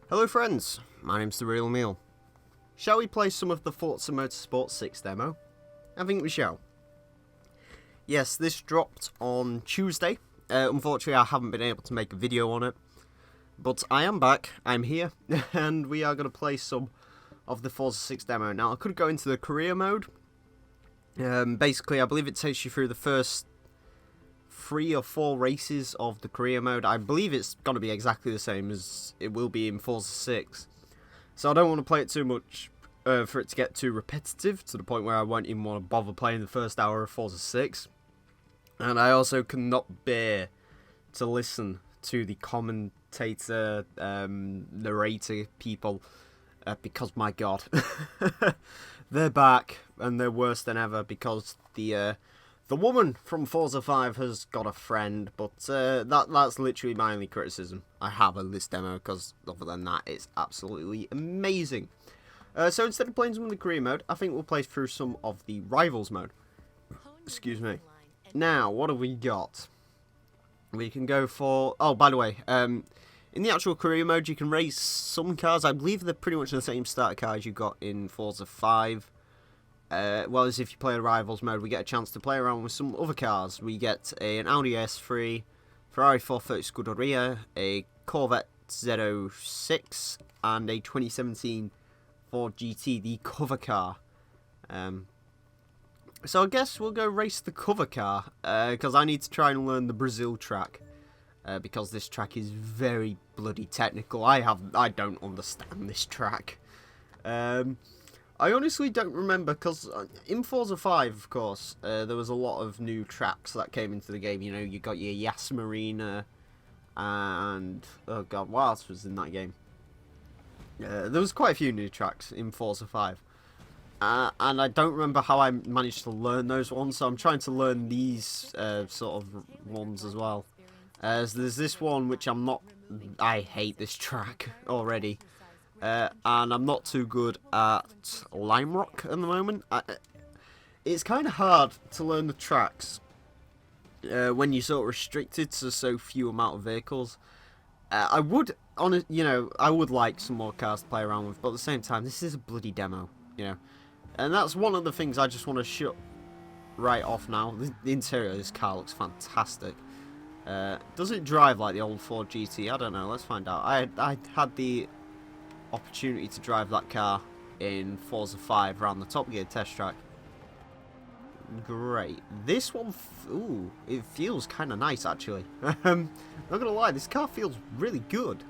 Hello friends, my name's TheRealEmile. Shall we play some of the Forza Motorsport 6 demo? I think we shall. Yes, this dropped on Tuesday. Unfortunately I haven't been able to make a video on it. But I am back, I'm here, and we are going to play some of the Forza 6 demo. Now I could go into the career mode. Basically I believe it takes you through the first 3 or 4 races of the career mode. I believe it's going to be exactly the same as it will be in Forza 6. So I don't want to play it too much for it to get too repetitive to the point where I won't even want to bother playing the first hour of Forza 6. And I also cannot bear to listen to the commentator, narrator people because my god, they're back and they're worse than ever because the woman from Forza 5 has got a friend, but that's literally my only criticism I have of this demo, because other than that, it's absolutely amazing. So instead of playing some of the career mode, I think we'll play through some of the rivals mode. Excuse me. Now, what have we got? We can go for... Oh, by the way, in the actual career mode, you can race some cars. I believe they're pretty much the same starter cars you got in Forza 5. Well, as if you play a rivals mode, we get a chance to play around with some other cars. We get an Audi S3, Ferrari 430 Scuderia, a Corvette Z06, and a 2017 Ford GT, the cover car. So I guess we'll go race the cover car, because I need to try and learn the Brazil track, because this track is very bloody technical. I don't understand this track. I honestly don't remember, because in Forza 5, of course, there was a lot of new tracks that came into the game. You know, you got your Yas Marina, and, oh god, what else was in that game? There was quite a few new tracks in Forza 5. And I don't remember how I managed to learn those ones, so I'm trying to learn these sort of ones as well. So there's this one which I hate this track already. And I'm not too good at Lime Rock at the moment. It's kind of hard to learn the tracks when you're sort of restricted to so few amount of vehicles. I would like some more cars to play around with, but at the same time, this is a bloody demo, you know. And that's one of the things I just want to shut right off now. The interior of this car looks fantastic. Does it drive like the old Ford GT? I don't know. Let's find out. I had the opportunity to drive that car in Forza 5 around the Top Gear test track. Great. This one, ooh, it feels kind of nice actually. Not gonna lie, this car feels really good.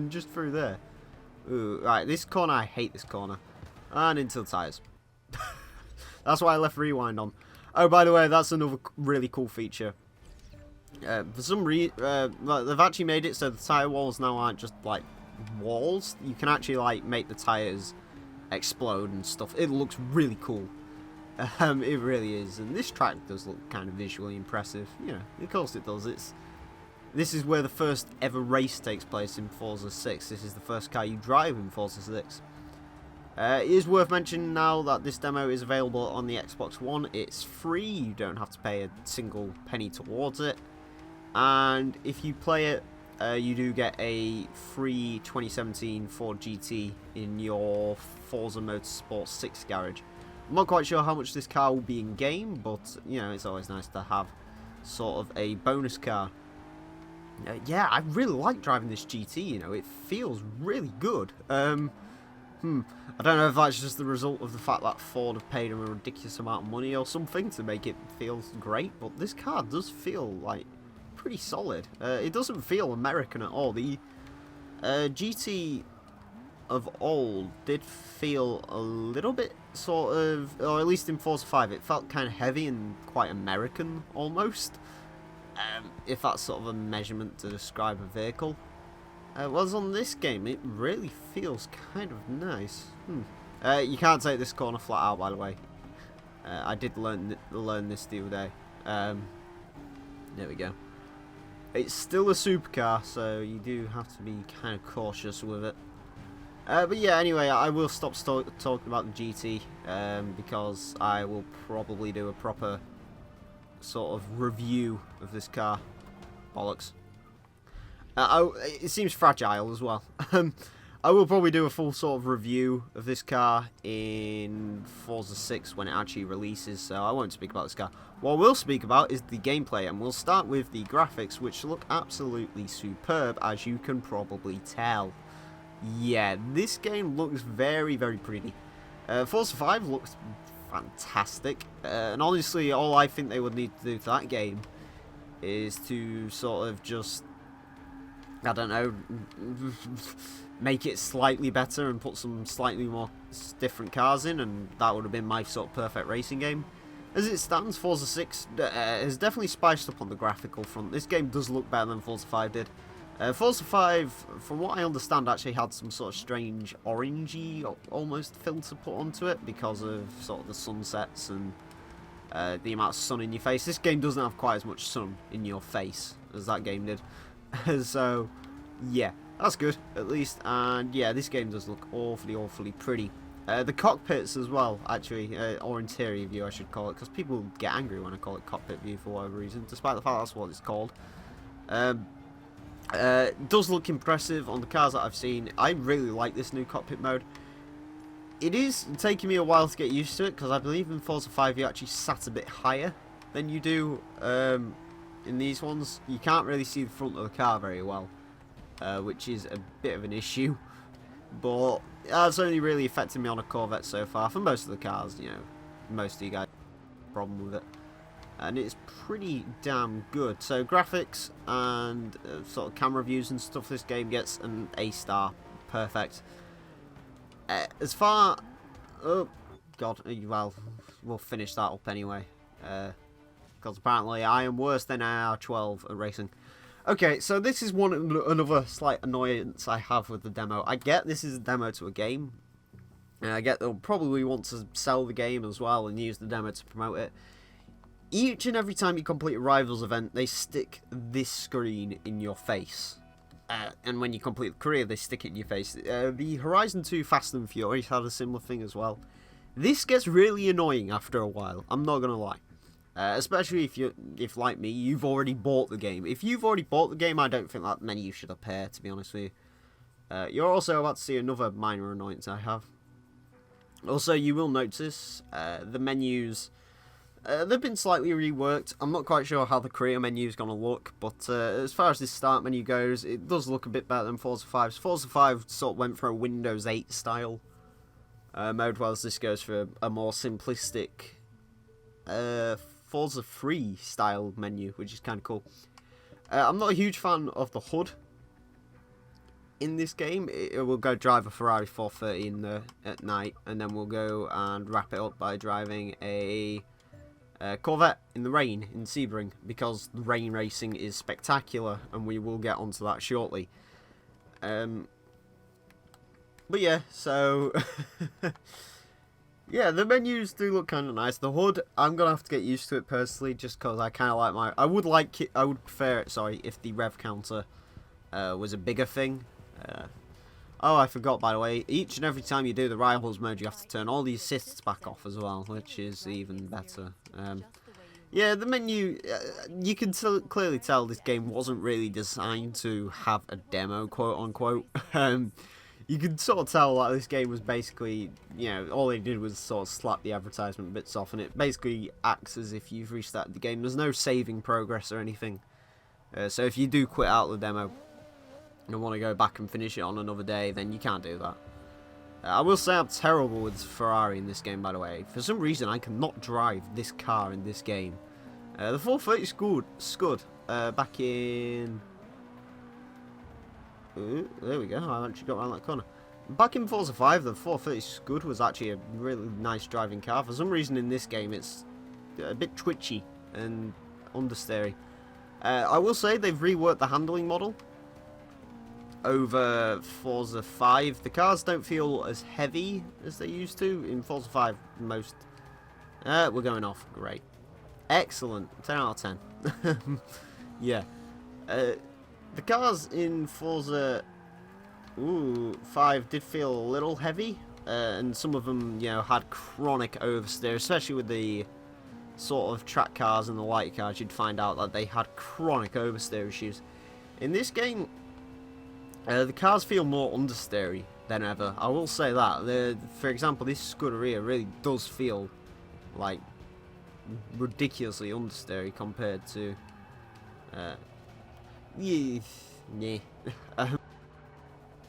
Just through there. Ooh, right, this corner, I hate this corner. And into the tyres. That's why I left rewind on. Oh, by the way, that's another really cool feature. For some reason, they've actually made it so the tyre walls now aren't just like walls. You can actually like make the tires explode and stuff. It looks really cool. It really is, and this track does look kind of visually impressive. You know, of course it does. This is where the first ever race takes place in Forza 6. This is the first car you drive in Forza 6. It is worth mentioning now that this demo is available on the Xbox One. It's free. You don't have to pay a single penny towards it. And if you play it, you do get a free 2017 Ford GT in your Forza Motorsport 6 garage. I'm not quite sure how much this car will be in game, but you know, it's always nice to have sort of a bonus car. Yeah, I really like driving this GT. You know, it feels really good. I don't know if that's just the result of the fact that Ford have paid them a ridiculous amount of money or something to make it feel great, but this car does feel like pretty solid. It doesn't feel American at all. The GT of old did feel a little bit sort of, or at least in Forza 5, it felt kind of heavy and quite American almost, if that's sort of a measurement to describe a vehicle. Whereas on this game, it really feels kind of nice. You can't take this corner flat out, by the way. I did learn this the other day. There we go. It's still a supercar, so you do have to be kind of cautious with it. But yeah, anyway, I will stop talking about the GT, because I will probably do a proper sort of review of this car. Bollocks. It seems fragile as well. I will probably do a full sort of review of this car in Forza 6 when it actually releases, so I won't speak about this car. What we'll speak about is the gameplay, and we'll start with the graphics, which look absolutely superb, as you can probably tell. Yeah, this game looks very, very pretty. Forza 5 looks fantastic, and honestly, all I think they would need to do to that game is to sort of just, I don't know, make it slightly better and put some slightly more different cars in, and that would have been my sort of perfect racing game. As it stands, Forza 6 has definitely spiced up on the graphical front. This game does look better than Forza 5 did. Forza 5, from what I understand, actually had some sort of strange orangey, almost filter put onto it because of sort of the sunsets and the amount of sun in your face. This game doesn't have quite as much sun in your face as that game did. So, yeah, that's good, at least. And, yeah, this game does look awfully, awfully pretty. The cockpits as well, actually, or interior view I should call it, because people get angry when I call it cockpit view for whatever reason, despite the fact that's what it's called. It does look impressive on the cars that I've seen. I really like this new cockpit mode. It is taking me a while to get used to it, because I believe in Forza 5 you actually sat a bit higher than you do in these ones. You can't really see the front of the car very well, which is a bit of an issue. But that's only really affected me on a Corvette so far. For most of the cars, you know, most of you guys have a problem with it. And it's pretty damn good. So graphics and sort of camera views and stuff, this game gets an A star. Perfect. As far... Oh, God. Well, we'll finish that up anyway. Because apparently I am worse than AR12 at racing. Okay, so this is another slight annoyance I have with the demo. I get this is a demo to a game. And I get they'll probably want to sell the game as well and use the demo to promote it. Each and every time you complete a Rivals event, they stick this screen in your face. And when you complete the career, they stick it in your face. The Horizon 2 Fast and Furious had a similar thing as well. This gets really annoying after a while, I'm not going to lie. Especially if like me, you've already bought the game. If you've already bought the game, I don't think that many you should appear, to be honest with you. You're also about to see another minor annoyance I have. Also, you will notice the menus... they've been slightly reworked. I'm not quite sure how the career menu is going to look, but as far as this start menu goes, it does look a bit better than Forza 5. Forza 5 sort of went for a Windows 8 style mode, whilst this goes for a more simplistic Forza 3 style menu, which is kind of cool. I'm not a huge fan of the HUD in this game. We'll go drive a Ferrari 430 at night, and then we'll go and wrap it up by driving a Corvette in the rain in Sebring, because rain racing is spectacular, and we will get onto that shortly. But yeah, so yeah, the menus do look kind of nice. The HUD, I'm gonna have to get used to it personally, just because I kind of like my. I would prefer it. Sorry, if the rev counter was a bigger thing. Oh, I forgot, by the way, each and every time you do the Rivals mode, you have to turn all the assists back off as well, which is even better. Yeah, the menu, you can clearly tell this game wasn't really designed to have a demo, quote-unquote. You can sort of tell that this game was basically, you know, all they did was sort of slap the advertisement bits off, and it basically acts as if you've restarted the game. There's no saving progress or anything. So if you do quit out the demo and want to go back and finish it on another day, then you can't do that. I will say I'm terrible with Ferrari in this game, by the way. For some reason, I cannot drive this car in this game. The 430 Scud back in... Ooh, there we go, I actually got around that corner. Back in Forza 5, the 430 Scud was actually a really nice driving car. For some reason in this game, it's a bit twitchy and understeery. I will say they've reworked the handling model over Forza 5. The cars don't feel as heavy as they used to. In Forza 5, most... we're going off. Great. Excellent. 10 out of 10. Yeah. The cars in Forza 5 did feel a little heavy. And some of them, you know, had chronic oversteer, especially with the sort of track cars and the light cars. You'd find out that they had chronic oversteer issues. In this game, the cars feel more understeery. than ever. I will say that. For example, this Scuderia really does feel like ridiculously understeery compared to yeah,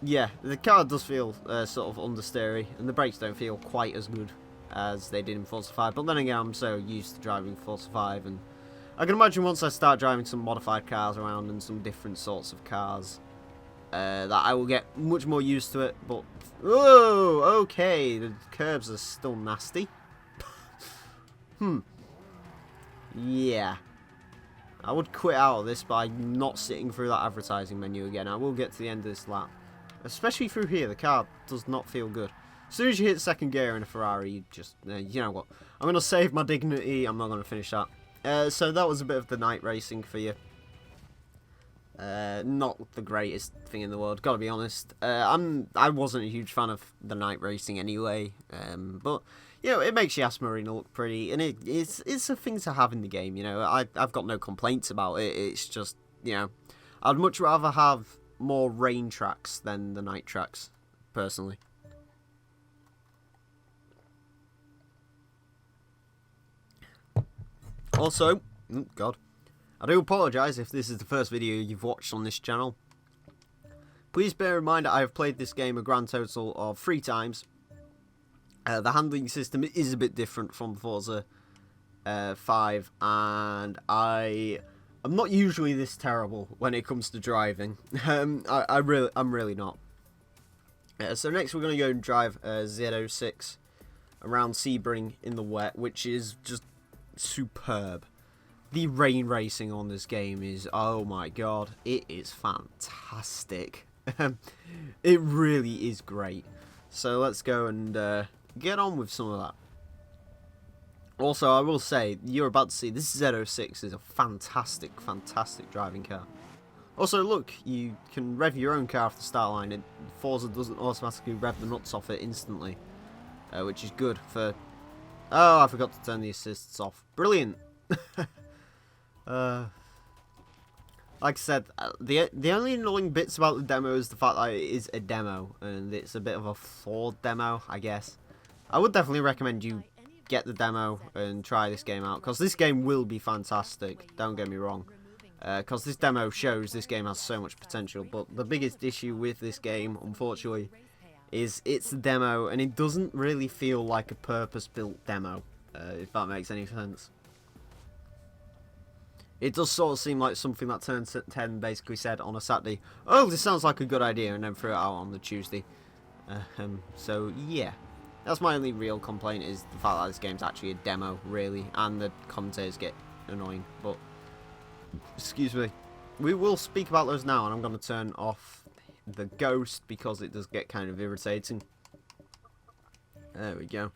yeah, the car does feel sort of understeery, and the brakes don't feel quite as good as they did in Forza 5. But then again, I'm so used to driving Forza 5, and I can imagine once I start driving some modified cars around and some different sorts of cars, that I will get much more used to it. But oh, okay, the curbs are still nasty. Yeah. I would quit out of this by not sitting through that advertising menu again. I will get to the end of this lap. Especially through here, the car does not feel good. As soon as you hit second gear in a Ferrari, you just, you know what. I'm going to save my dignity. I'm not going to finish that. So that was a bit of the night racing for you. Not the greatest thing in the world, gotta be honest. I wasn't a huge fan of the night racing anyway. But you know, it makes Yas Marina look pretty, and it's a thing to have in the game. You know, I've got no complaints about it. It's just, you know, I'd much rather have more rain tracks than the night tracks, personally. Also, oh God, I do apologise if this is the first video you've watched on this channel. Please bear in mind that I have played this game a grand total of 3 times. The handling system is a bit different from Forza 5, and I'm not usually this terrible when it comes to driving. I'm really not. So next we're going to go and drive Z06 around Sebring in the wet, which is just superb. The rain racing on this game is, oh my god, it is fantastic. It really is great. So let's go and get on with some of that. Also, I will say, you're about to see, this Z06 is a fantastic driving car. Also, look, you can rev your own car off the start line, and Forza doesn't automatically rev the nuts off it instantly, which is good for... Oh, I forgot to turn the assists off. Brilliant! Like I said, the only annoying bits about the demo is the fact that it is a demo, and it's a bit of a flawed demo, I guess. I would definitely recommend you get the demo and try this game out, because this game will be fantastic, don't get me wrong. Because this demo shows this game has so much potential, but the biggest issue with this game, unfortunately, is it's a demo, and it doesn't really feel like a purpose-built demo, if that makes any sense. It does sort of seem like something that Turn 10 basically said on a Saturday, oh, this sounds like a good idea, and then threw it out on the Tuesday. So, yeah. That's my only real complaint, is the fact that this game's actually a demo, really, and the commentators get annoying, but... Excuse me. We will speak about those now, and I'm going to turn off the ghost, because it does get kind of irritating. There we go.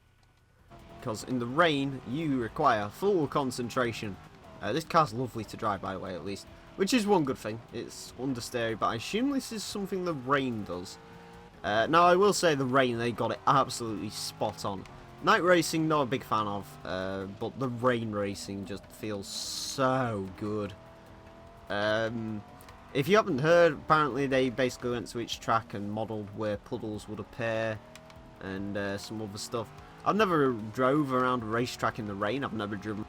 Because in the rain, you require full concentration. This car's lovely to drive, by the way, at least. Which is one good thing. It's understeery, but I assume this is something the rain does. Now, I will say the rain, they got it absolutely spot on. Night racing, not a big fan of, but the rain racing just feels so good. If you haven't heard, apparently they basically went to each track and modelled where puddles would appear, and some other stuff. I've never drove around a racetrack in the rain. I've never driven...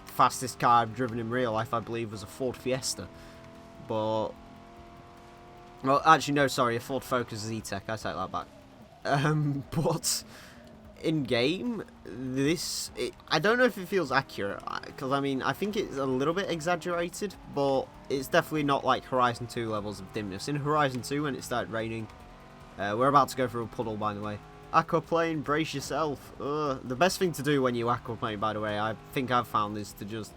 fastest car I've driven in real life, I believe, was a Ford Fiesta. But... Well, actually, no, sorry, a Ford Focus Z-Tech. I take that back. But... in-game, I don't know if it feels accurate, because, I mean, I think it's a little bit exaggerated, but it's definitely not like Horizon 2 levels of dimness. In Horizon 2, when it started raining, we're about to go through a puddle, by the way. Aquaplane, brace yourself. The best thing to do when you aquaplane, by the way, I think I've found, is to just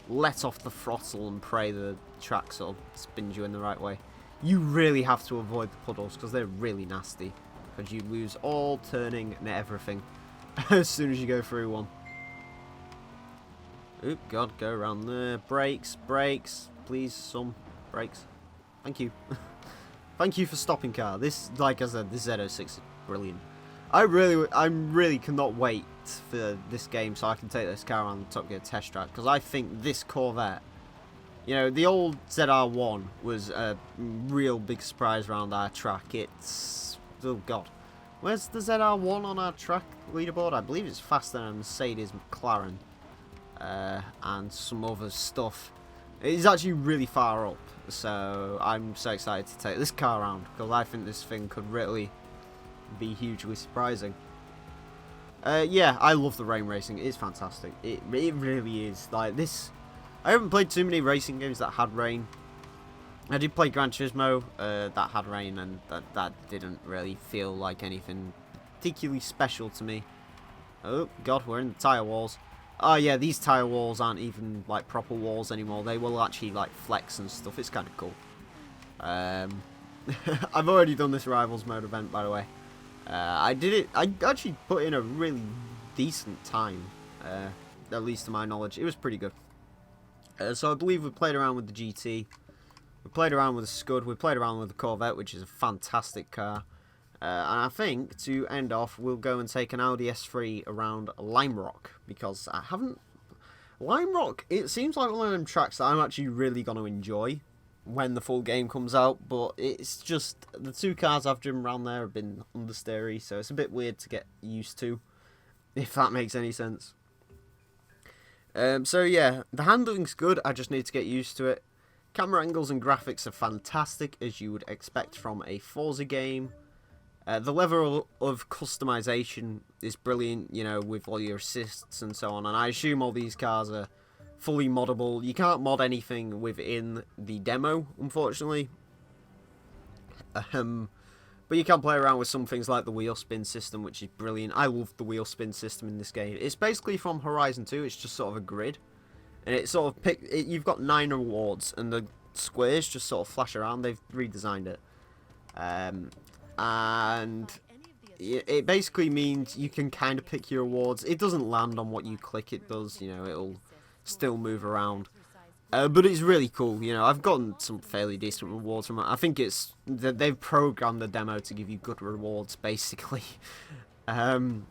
let off the throttle and pray the track sort of spins you in the right way. You really have to avoid the puddles, because they're really nasty. Because you lose all turning and everything as soon as you go through one. Oop, God, go around there. Brakes, brakes. Please, some brakes. Thank you. Thank you for stopping, car. This, like I said, this Z06 is brilliant. I really cannot wait for this game so I can take this car on the Top Gear test track, because I think this Corvette You know, the old ZR1 was a real big surprise around our track. It's... oh god. Where's the ZR1 on our track leaderboard? I believe it's faster than a Mercedes McLaren. And some other stuff. It's actually really far up. So I'm so excited to take this car around. Because I think this thing could really be hugely surprising. Yeah, I love the rain racing. It's fantastic. It really is. Like this... I haven't played too many racing games that had rain. I did play Gran Turismo that had rain, and that didn't really feel like anything particularly special to me. Oh god, we're in the tyre walls. Oh yeah, these tyre walls aren't even like proper walls anymore. They will actually like flex and stuff. It's kind of cool. I've already done this Rivals mode event, by the way. I did it. I actually put in a really decent time, at least to my knowledge. It was pretty good. So I believe we played around with the GT, we played around with the Scud, we played around with the Corvette, which is a fantastic car. And I think, to end off, we'll go and take an Audi S3 around Lime Rock, because I haven't... Lime Rock, it seems like one of them tracks that I'm actually really going to enjoy when the full game comes out, but it's just, the two cars I've driven around there have been understeery, so it's a bit weird to get used to, if that makes any sense. So yeah, the handling's good, I just need to get used to it. Camera angles and graphics are fantastic, as you would expect from a Forza game. The level of customization is brilliant, you know, with all your assists and so on, and I assume all these cars are fully moddable. You can't mod anything within the demo, unfortunately. But you can play around with some things like the wheel spin system, which is brilliant. I love the wheel spin system in this game. It's basically from Horizon 2. It's just sort of a grid. And it sort of you've got 9 rewards, and the squares just sort of flash around. They've redesigned it. And it basically means you can kind of pick your rewards. It doesn't land on what you click. It does, you know, it'll still move around. But it's really cool, you know, I've gotten some fairly decent rewards from it. I think it's, they've programmed the demo to give you good rewards, basically. But,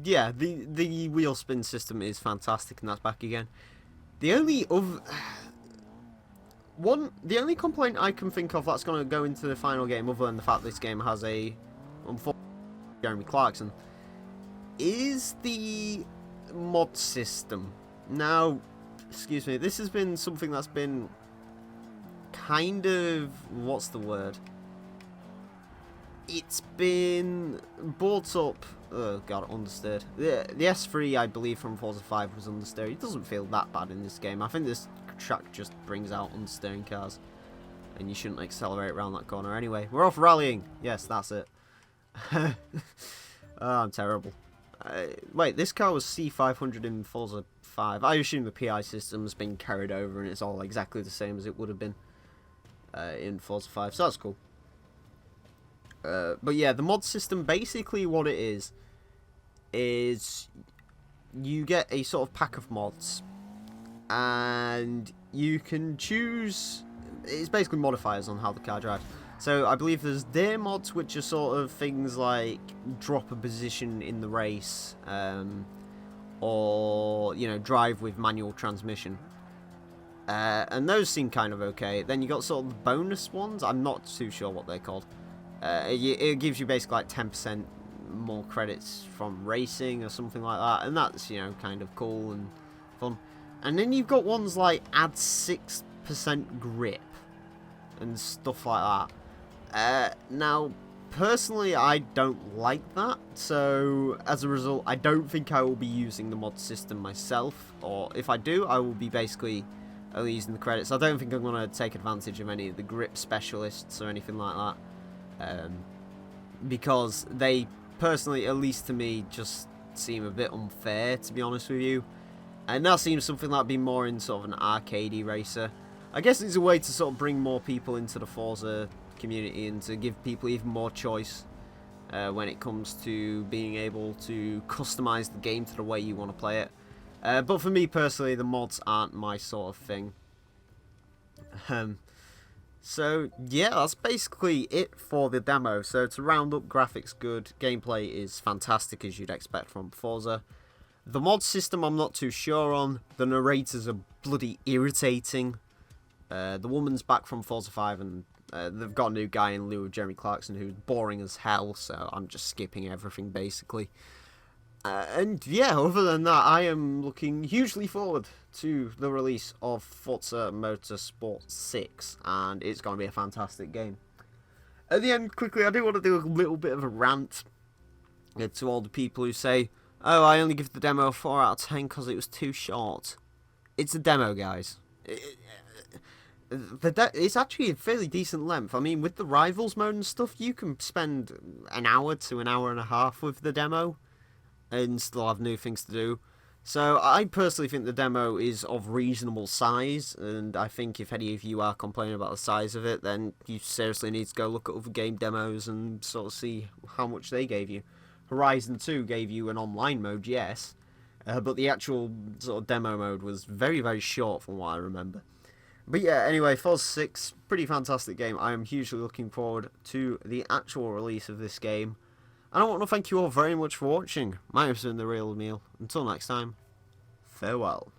yeah, the wheel spin system is fantastic, and that's back again. The only complaint I can think of that's going to go into the final game, other than the fact this game has a, unfortunately, Jeremy Clarkson, is the mod system. Now... excuse me, this has been something that's been kind of, what's the word? It's been brought up, oh god, understeered. The S3, I believe, from Forza 5 was understeered. It doesn't feel that bad in this game. I think this track just brings out understeering cars, and you shouldn't accelerate around that corner anyway. We're off rallying. Yes, that's it. Oh, I'm terrible. Wait, this car was C500 in Forza 5. I assume the PI system's been carried over and it's all exactly the same as it would have been in Forza 5, so that's cool. But yeah, the mod system, basically what it is you get a sort of pack of mods, and you can choose, it's basically modifiers on how the car drives. So I believe there's dare mods, which are sort of things like drop a position in the race, or, you know, drive with manual transmission. And those seem kind of okay. Then you got sort of the bonus ones. I'm not too sure what they're called. It gives you basically like 10% more credits from racing or something like that. And that's, you know, kind of cool and fun. And then you've got ones like add 6% grip and stuff like that. Now, personally, I don't like that, so as a result, I don't think I will be using the mod system myself, or if I do, I will be basically only using the credits. I don't think I'm going to take advantage of any of the grip specialists or anything like that, because they, personally, at least to me, just seem a bit unfair, to be honest with you, and that seems something that would be more in sort of an arcadey racer. I guess it's a way to sort of bring more people into the Forza community and to give people even more choice when it comes to being able to customize the game to the way you want to play it. But for me personally, the mods aren't my sort of thing. So yeah, that's basically it for the demo. So to round up, graphics good, gameplay is fantastic as you'd expect from Forza. The mod system I'm not too sure on. The narrators are bloody irritating. The woman's back from Forza 5, and they've got a new guy in lieu of Jeremy Clarkson who's boring as hell, so I'm just skipping everything, basically. And yeah, other than that, I am looking hugely forward to the release of Forza Motorsport 6, and it's going to be a fantastic game. At the end, quickly, I do want to do a little bit of a rant to all the people who say, oh, I only give the demo a 4 out of 10 because it was too short. It's a demo, guys. It's actually a fairly decent length. I mean, with the Rivals mode and stuff, you can spend an hour to an hour and a half with the demo and still have new things to do. So I personally think the demo is of reasonable size, and I think if any of you are complaining about the size of it, then you seriously need to go look at other game demos and sort of see how much they gave you. Horizon 2 gave you an online mode, yes, but the actual sort of demo mode was very, very short from what I remember. But yeah, anyway, Forza 6, pretty fantastic game. I am hugely looking forward to the actual release of this game. And I want to thank you all very much for watching. My name has been TheRealEmile. Until next time, farewell.